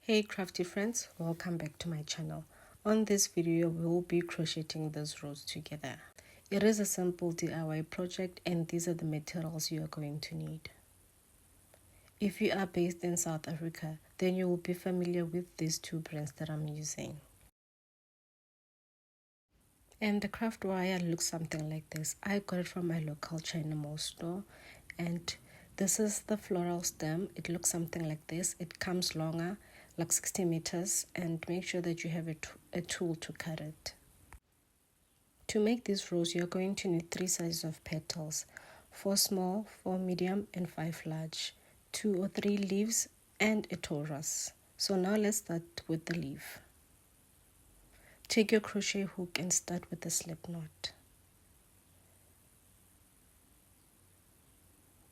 Hey crafty friends, welcome back to my channel. On this video, we will be crocheting these rows together. It is a simple DIY project and these are the materials you are going to need. If you are based in South Africa, then you will be familiar with these two brands that I'm using. And the craft wire looks something like this. I got it from my local China mall store, and this is the floral stem. It looks something like this. It comes longer, like 60 meters, and make sure that you have a tool to cut it. To make these rows, you're going to need 3 sizes of petals: 4 small, 4 medium, and 5 large, 2 or 3 leaves, and a torus. So now let's start with the leaf. Take your crochet hook and start with a slip knot.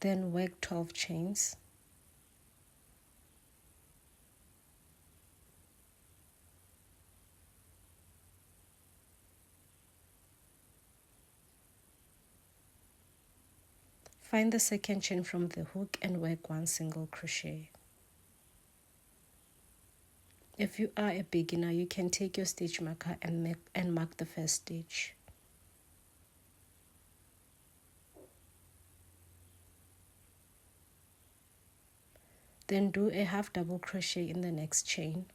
Then work 12 chains. Find the second chain from the hook and work 1 single crochet. If you are a beginner, you can take your stitch marker and mark the first stitch. Then do a half double crochet in the next chain,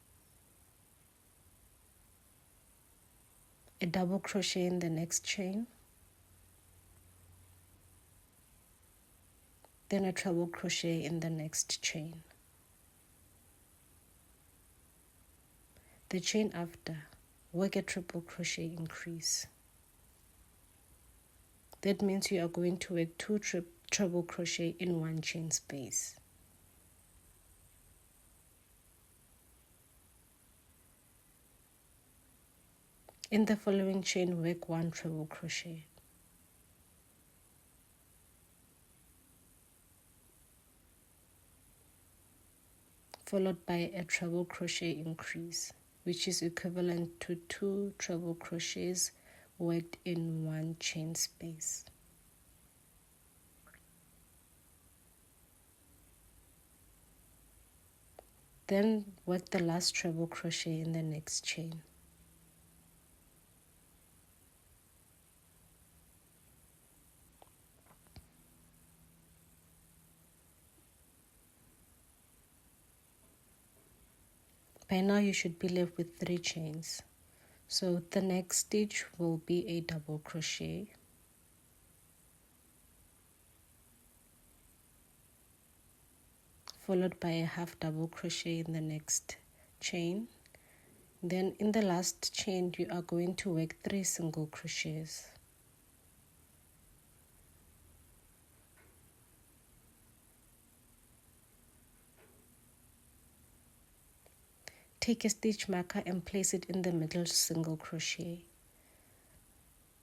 a double crochet in the next chain, then a treble crochet in the next chain. The chain after, work a triple crochet increase. That means you are going to work 2 treble crochet in 1 chain space. In the following chain, work 1 treble crochet. Followed by a treble crochet increase, which is equivalent to 2 treble crochets worked in 1 chain space. Then work the last treble crochet in the next chain. By now you should be left with 3 chains. So the next stitch will be a double crochet, followed by a half double crochet in the next chain. Then in the last chain you are going to work 3 single crochets. Take a stitch marker and place it in the middle single crochet,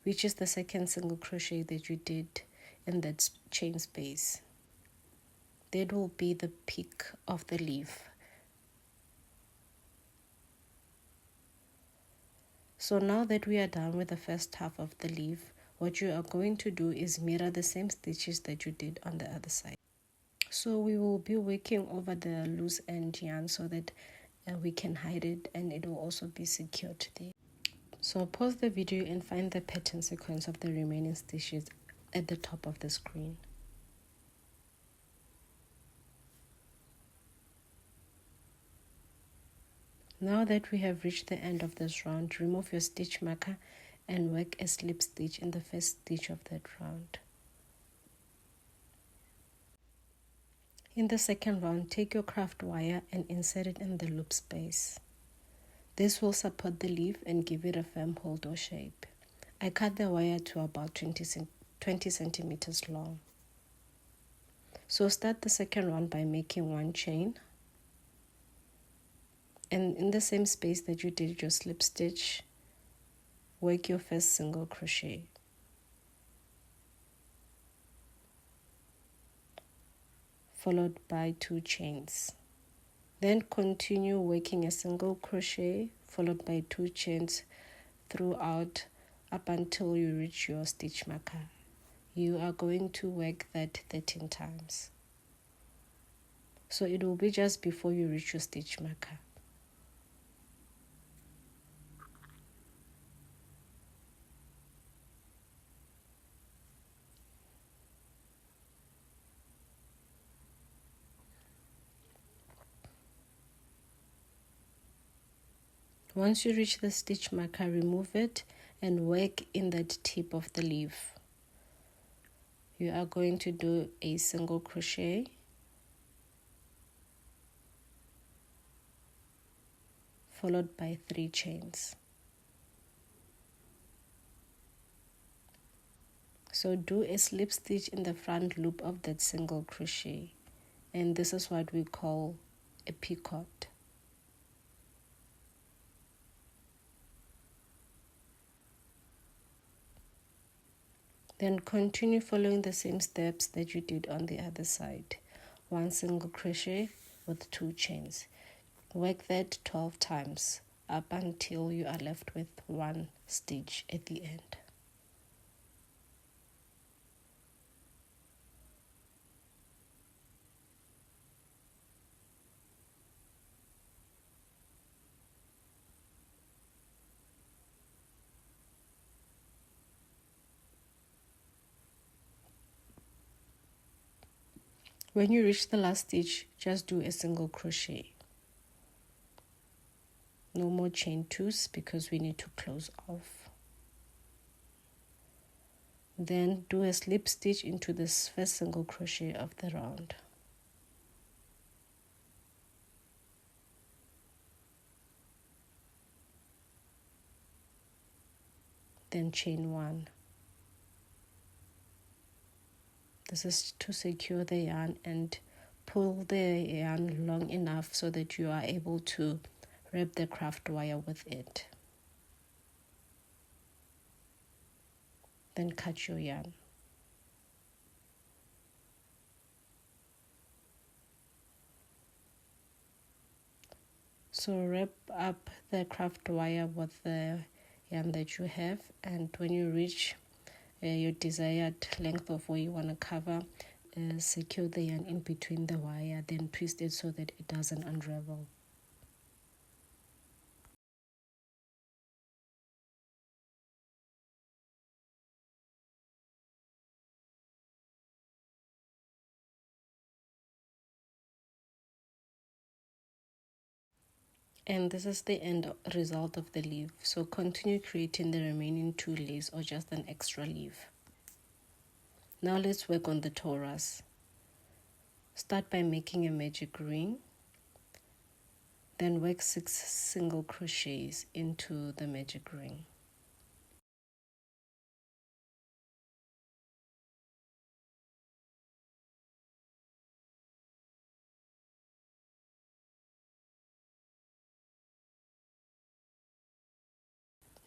which is the second single crochet that you did in that chain space. That will be the peak of the leaf. So now that we are done with the first half of the leaf, what you are going to do is mirror the same stitches that you did on the other side. So we will be working over the loose end yarn so that we can hide it and it will also be secured there. So pause the video and find the pattern sequence of the remaining stitches at the top of the screen. Now that we have reached the end of this round, remove your stitch marker and work a slip stitch in the first stitch of that round. In the second round, take your craft wire and insert it in the loop space. This will support the leaf and give it a firm hold or shape. I cut the wire to about 20 centimeters long. So start the second round by making 1 chain. And in the same space that you did your slip stitch, work your first single crochet. Followed by 2 chains. Then continue working a single crochet followed by 2 chains throughout up until you reach your stitch marker. You are going to work that 13 times. So it will be just before you reach your stitch marker. Once you reach the stitch marker, remove it and work in that tip of the leaf. You are going to do a single crochet, followed by 3 chains. So do a slip stitch in the front loop of that single crochet, and this is what we call a picot. Then continue following the same steps that you did on the other side. 1 single crochet with 2 chains. Work that 12 times up until you are left with 1 stitch at the end. When you reach the last stitch, just do a single crochet. No more chain 2s because we need to close off. Then do a slip stitch into this first single crochet of the round. Then chain 1. This is to secure the yarn and pull the yarn long enough so that you are able to wrap the craft wire with it. Then cut your yarn. So wrap up the craft wire with the yarn that you have, and when you reach your desired length of where you want to cover, secure the yarn in between the wire, then twist it so that it doesn't unravel. And this is the end result of the leaf. So continue creating the remaining 2 leaves or just an extra leaf. Now let's work on the torus. Start by making a magic ring. Then work 6 single crochets into the magic ring.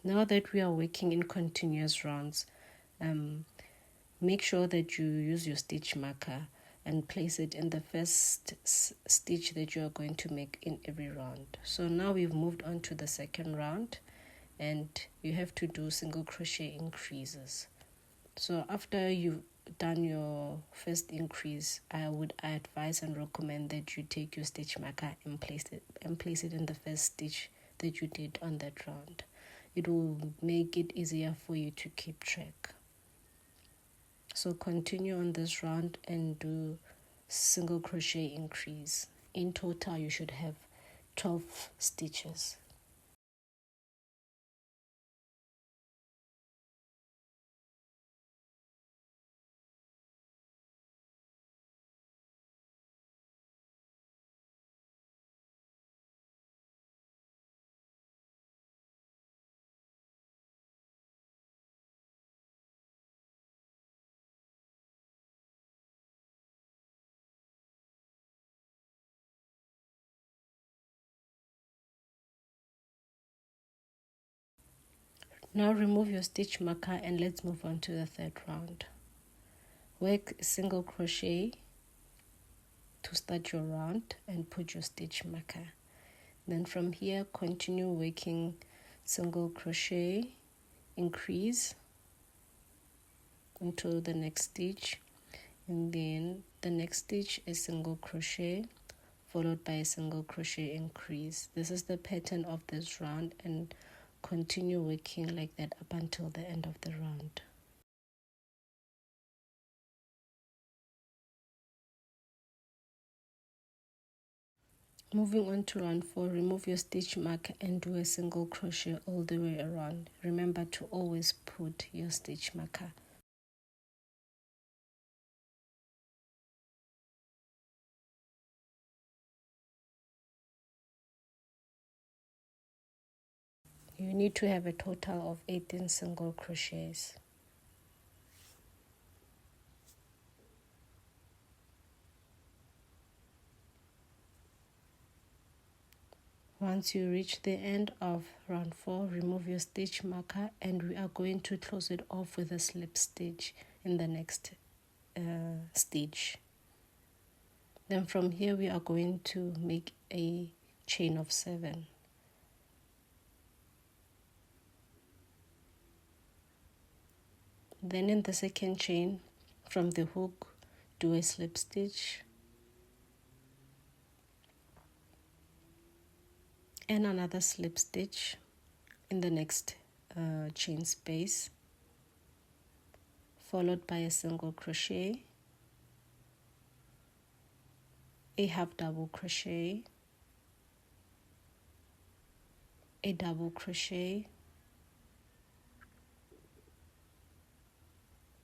Now that we are working in continuous rounds, make sure that you use your stitch marker and place it in the first stitch that you are going to make in every round. So now we've moved on to the second round, and you have to do single crochet increases. So after you've done your first increase, I would advise and recommend that you take your stitch marker and place it in the first stitch that you did on that round. It will make it easier for you to keep track. So continue on this round and do single crochet increase. In total, you should have 12 stitches. Now remove your stitch marker and let's move on to the third round. Work single crochet to start your round and put your stitch marker. Then from here, continue working single crochet, increase into the next stitch, and then the next stitch is single crochet followed by a single crochet increase. This is the pattern of this round, and continue working like that up until the end of the round. Moving on to round 4, remove your stitch marker and do a single crochet all the way around. Remember to always put your stitch marker. You need to have a total of 18 single crochets. Once you reach the end of round 4, remove your stitch marker and we are going to close it off with a slip stitch in the next stitch. Then from here we are going to make a chain of 7. Then in the second chain from the hook, do a slip stitch and another slip stitch in the next chain space, followed by a single crochet, a half double crochet, a double crochet,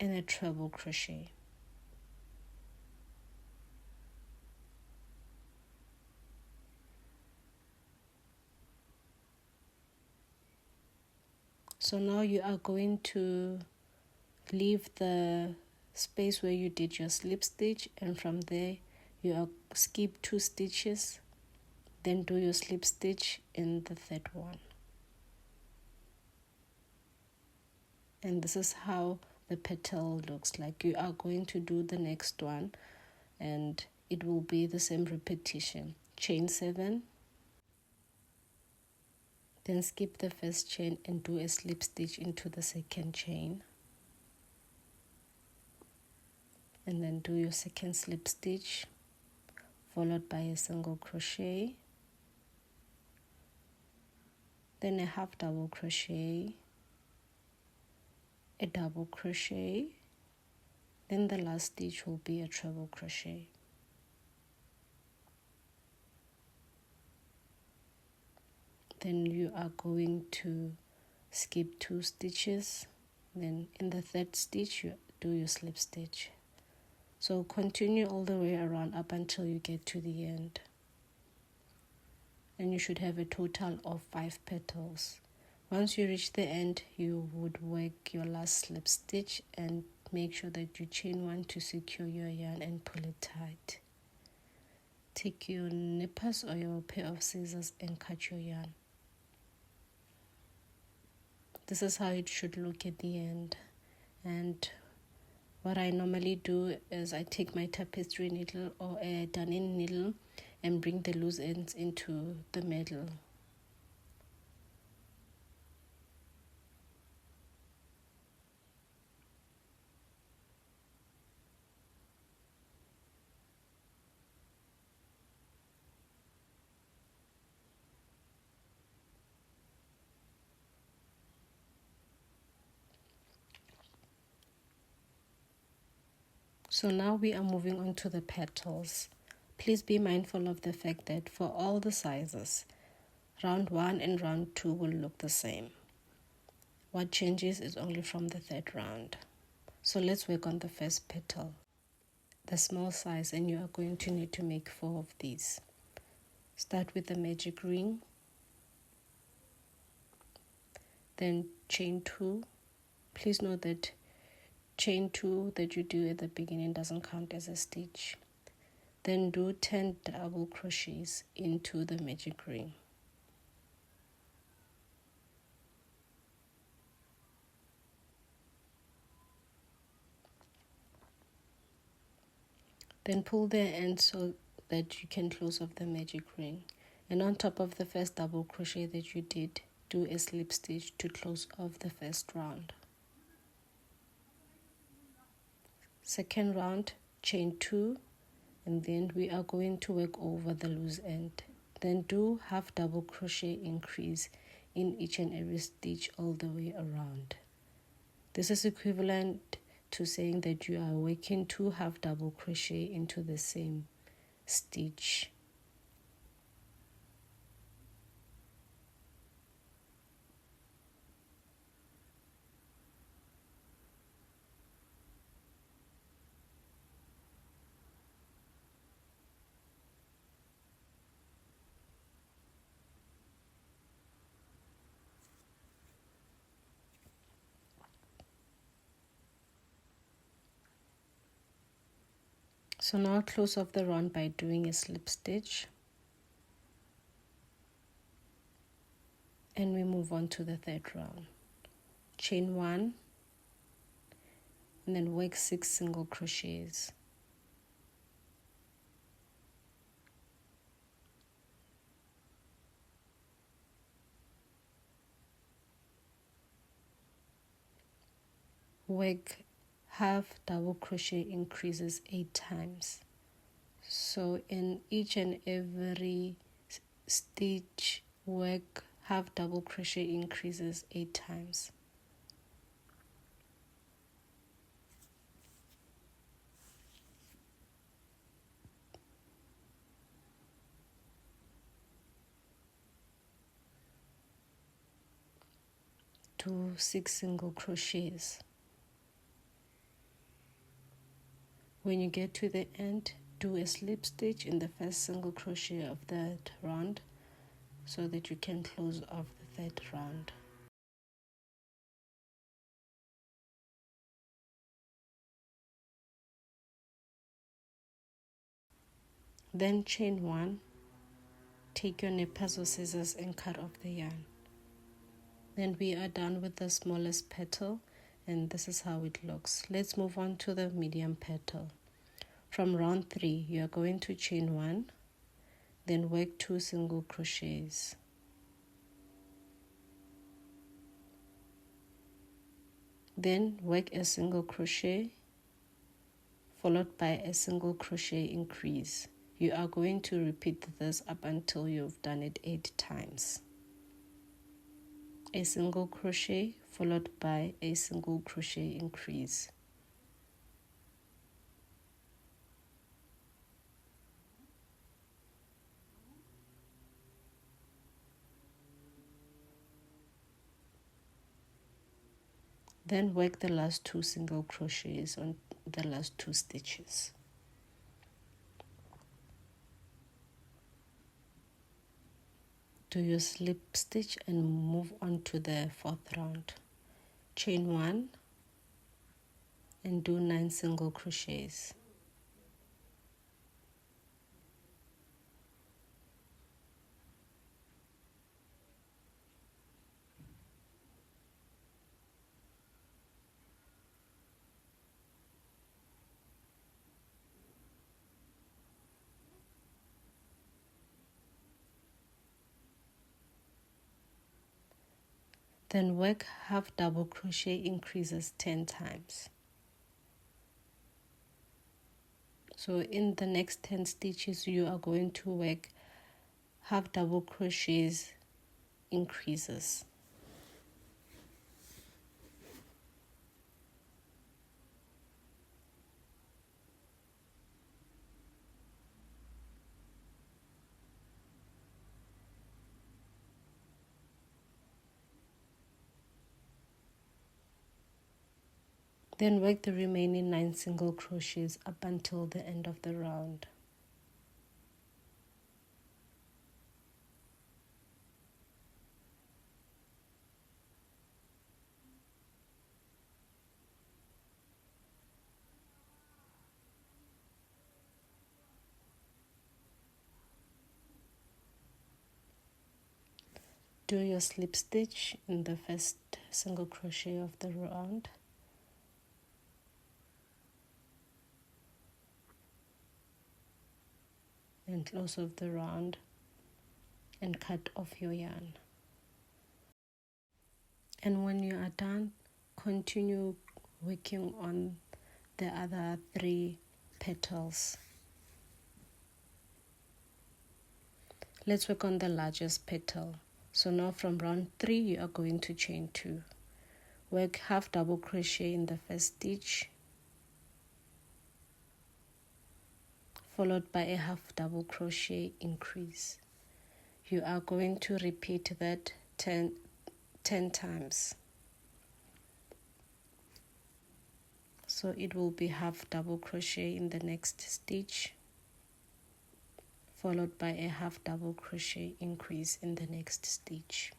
and a treble crochet. So now you are going to leave the space where you did your slip stitch, and from there you are skip 2 stitches, then do your slip stitch in the third one. And this is how the petal looks like. You are going to do the next one and it will be the same repetition. Chain 7, then skip the first chain and do a slip stitch into the second chain, and then do your second slip stitch followed by a single crochet, then a half double crochet, a double crochet, then the last stitch will be a treble crochet. Then you are going to skip 2 stitches, then in the third stitch you do your slip stitch. So continue all the way around up until you get to the end. And you should have a total of 5 petals. Once you reach the end, you would work your last slip stitch and make sure that you chain 1 to secure your yarn and pull it tight. Take your nippers or your pair of scissors and cut your yarn. This is how it should look at the end. And what I normally do is I take my tapestry needle or a darning needle and bring the loose ends into the middle. So now we are moving on to the petals. Please be mindful of the fact that for all the sizes, round 1 and round 2 will look the same. What changes is only from the third round. So let's work on the first petal, the small size, and you are going to need to make 4 of these. Start with the magic ring, then chain 2. Please note that chain 2 that you do at the beginning doesn't count as a stitch. Then do 10 double crochets into the magic ring. Then pull the end so that you can close off the magic ring. And on top of the first double crochet that you did, do a slip stitch to close off the first round. Second round, chain 2, and then we are going to work over the loose end. Then do half double crochet increase in each and every stitch all the way around. This is equivalent to saying that you are working 2 half double crochet into the same stitch. So now close off the round by doing a slip stitch, and we move on to the third round. Chain 1 and then work 6 single crochets. Work half double crochet increases 8 times. So in each and every stitch, work half double crochet increases 8 times. To 6 single crochets. When you get to the end, do a slip stitch in the first single crochet of that round so that you can close off the third round. Then chain 1, take your nippers or scissors and cut off the yarn. Then we are done with the smallest petal, and this is how it looks. Let's move on to the medium petal. From round 3, you are going to chain 1, then work 2 single crochets. Then work a single crochet followed by a single crochet increase. You are going to repeat this up until you've done it 8 times. A single crochet followed by a single crochet increase. Then work the last 2 single crochets on the last 2 stitches. Do your slip stitch and move on to the 4th round. Chain 1 and do 9 single crochets. Then work half double crochet increases 10 times. So in the next 10 stitches, you are going to work half double crochets increases. Then work the remaining 9 single crochets up until the end of the round. Do your slip stitch in the first single crochet of the round. And close off the round and cut off your yarn. And when you are done, continue working on the other 3 petals. Let's work on the largest petal. So now from round 3, you are going to chain 2. Work half double crochet in the first stitch, followed by a half double crochet increase. You are going to repeat that 10 times. So it will be half double crochet in the next stitch, followed by a half double crochet increase in the next stitch.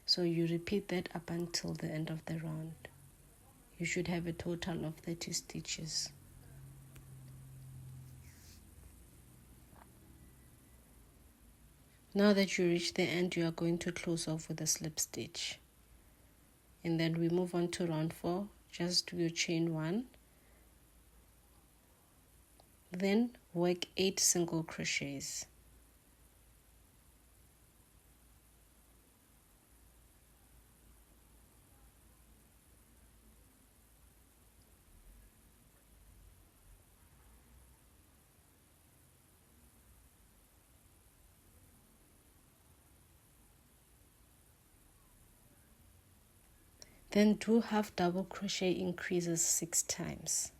So you repeat that up until the end of the round. You should have a total of 30 stitches. Now that you reach the end, you are going to close off with a slip stitch. And then we move on to round 4. Just do your chain 1. Then work 8 single crochets. Then do half double crochet increases 6 times.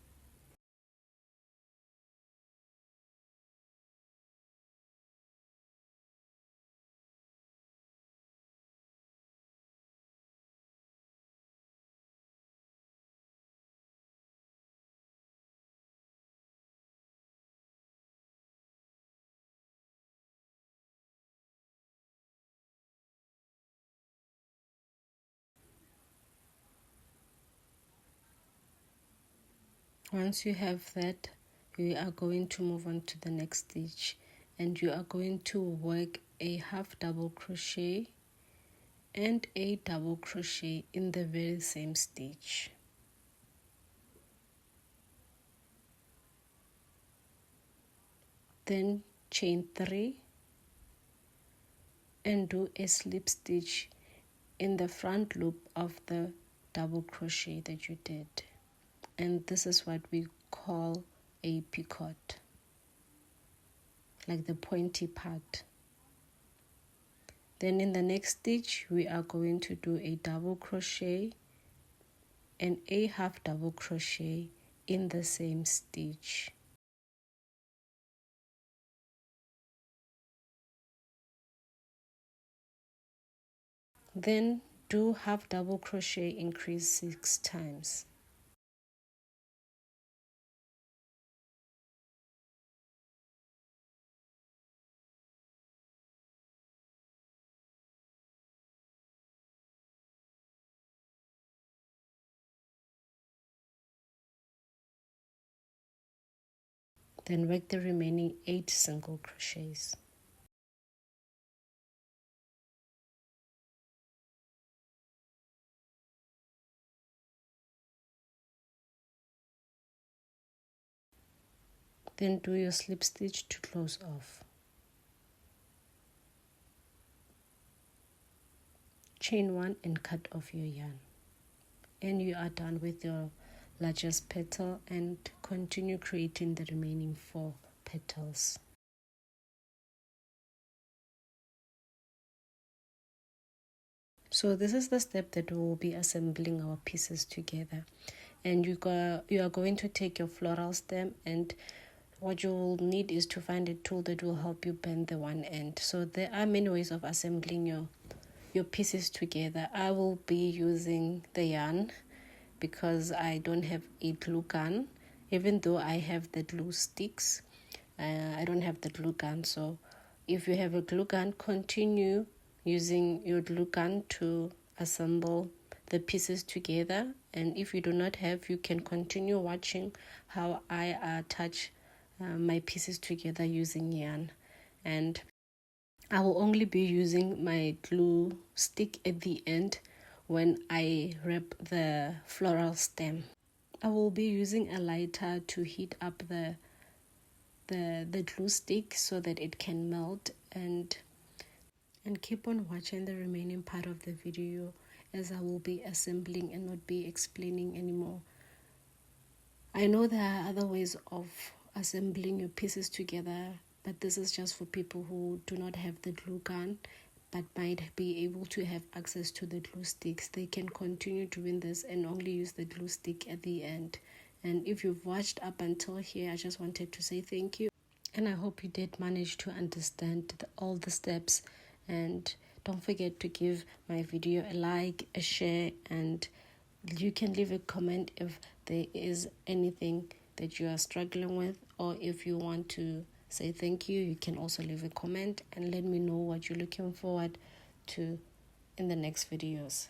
Once you have that, you are going to move on to the next stitch, and you are going to work a half double crochet and a double crochet in the very same stitch. Then chain 3 and do a slip stitch in the front loop of the double crochet that you did. And this is what we call a picot, like the pointy part. Then in the next stitch, we are going to do a double crochet and a half double crochet in the same stitch. Then do half double crochet increase 6 times. Then work the remaining 8 single crochets. Then do your slip stitch to close off. Chain 1 and cut off your yarn. And you are done with your largest petal, and continue creating the remaining 4 petals. So this is the step that we will be assembling our pieces together. And you are going to take your floral stem, and what you will need is to find a tool that will help you bend the one end. So there are many ways of assembling your pieces together. I will be using the yarn because I don't have a glue gun, even though I have the glue sticks. I don't have the glue gun. So if you have a glue gun, continue using your glue gun to assemble the pieces together. And if you do not have, you can continue watching how I attach my pieces together using yarn. And I will only be using my glue stick at the end when I wrap the floral stem. I will be using a lighter to heat up the glue stick so that it can melt, and keep on watching the remaining part of the video as I will be assembling and not be explaining anymore. I know there are other ways of assembling your pieces together, but this is just for people who do not have the glue gun but might be able to have access to the glue sticks. They can continue doing this and only use the glue stick at the end. And if you've watched up until here, I just wanted to say thank you. And I hope you did manage to understand all the steps. And don't forget to give my video a like, a share, and you can leave a comment if there is anything that you are struggling with, or if you want to say thank you, you can also leave a comment and let me know what you're looking forward to in the next videos.